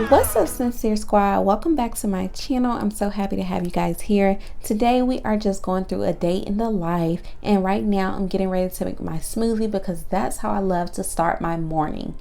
What's up, Sincere Squad? Welcome back to my channel. I'm so happy to have you guys here. Today we are just going through a day in the life, and right now I'm getting ready to make my smoothie because that's how I love to start my morning.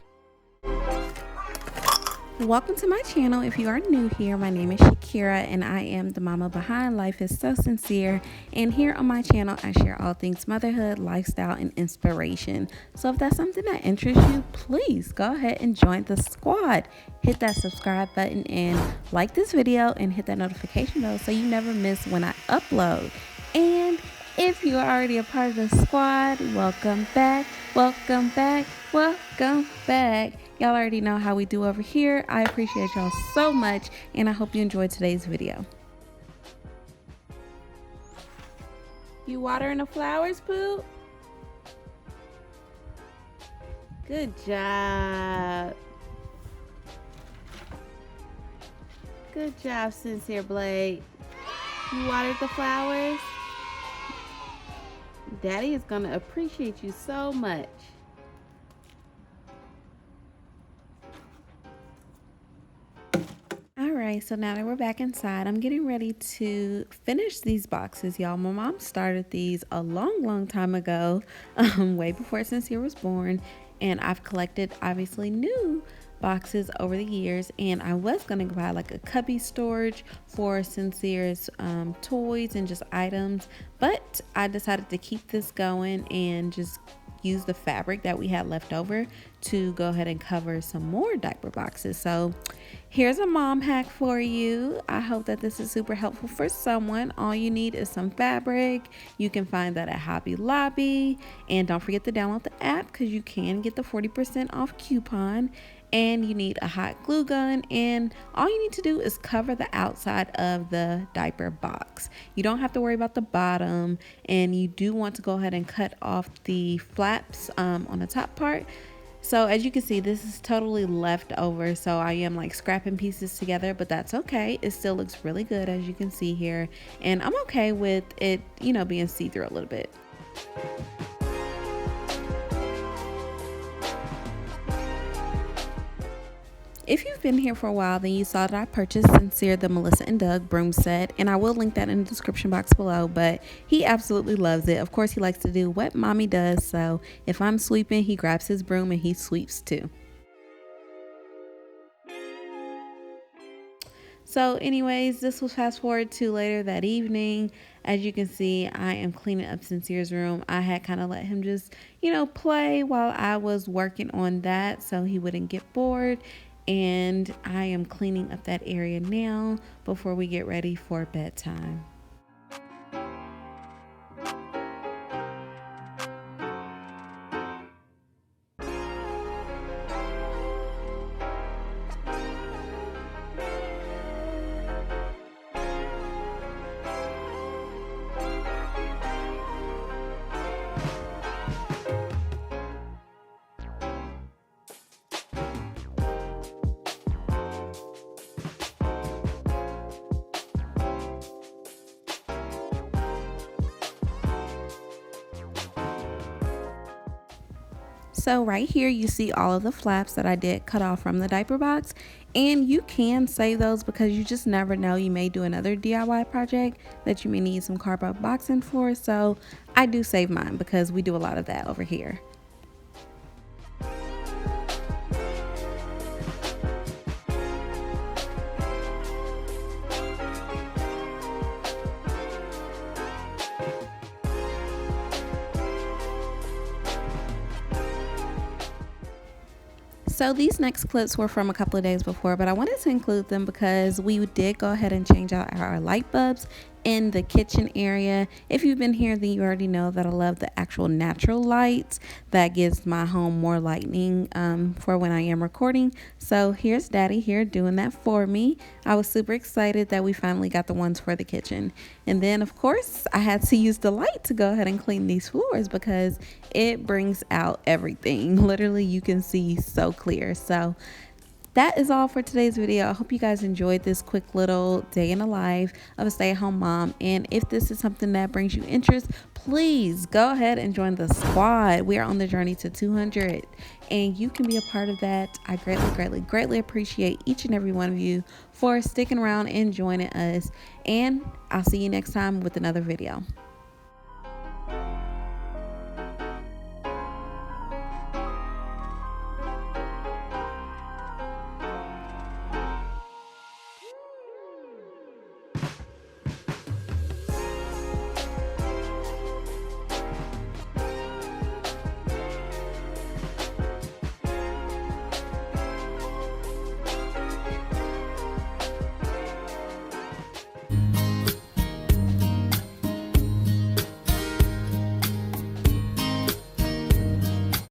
Welcome to my channel. If you are new here, my name is Shakira and I am the mama behind Life is So Sincere, and here on my channel I share all things motherhood, lifestyle, and inspiration. So if that's something that interests you, please go ahead and join the squad. Hit that subscribe button and like this video and hit that notification bell so you never miss when I upload. And if you are already a part of the squad, welcome back, welcome back, welcome back. Y'all already know how we do over here. I appreciate y'all so much, and I hope you enjoyed today's video. You watering the flowers, Pooh? Good job. Good job, Sincere Blade. You watered the flowers? Daddy is gonna appreciate you so much. Alright, so now that we're back inside, I'm getting ready to finish these boxes, y'all. My mom started these a long time ago, way before Sincere was born, and I've collected obviously new boxes over the years, and I was gonna buy like a cubby storage for Sincere's toys and just items, but I decided to keep this going and just use the fabric that we had left over to go ahead and cover some more diaper boxes. So here's a mom hack for you. I hope that this is super helpful for someone. All you need is some fabric. You can find that at Hobby Lobby, and don't forget to download the app because you can get the 40% off coupon. And you need a hot glue gun, and all you need to do is cover the outside of the diaper box. You don't have to worry about the bottom, and you do want to go ahead and cut off the flaps on the top part. So as you can see, this is totally left over, so I am like scrapping pieces together, but that's okay. It still looks really good, as you can see here, and I'm okay with it, you know, being see-through a little bit. If you've been here for a while, then you saw that I purchased Sincere the Melissa and Doug broom set, and I will link that in the description box below, but he absolutely loves it. Of course, he likes to do what mommy does, so if I'm sweeping, he grabs his broom and he sweeps too. So anyways, this was fast forward to later that evening. As you can see, I am cleaning up Sincere's room. I had kind of let him just, you know, play while I was working on that so he wouldn't get bored. And I am cleaning up that area now before we get ready for bedtime. So right here you see all of the flaps that I did cut off from the diaper box, and you can save those because you just never know, you may do another DIY project that you may need some cardboard boxing for. So I do save mine because we do a lot of that over here. So these next clips were from a couple of days before, but I wanted to include them because we did go ahead and change out our light bulbs in the kitchen area. If you've been here, then you already know that I love the actual natural lights that gives my home more lighting for when I am recording. So here's Daddy here doing that for me. I was super excited that we finally got the ones for the kitchen. And then of course I had to use the light to go ahead and clean these floors because it brings out everything. Literally you can see so clear. So that is all for today's video. I hope you guys enjoyed this quick little day in the life of a stay-at-home mom. And if this is something that brings you interest, please go ahead and join the squad. We are on the journey to 200 and you can be a part of that. I greatly appreciate each and every one of you for sticking around and joining us. And I'll see you next time with another video.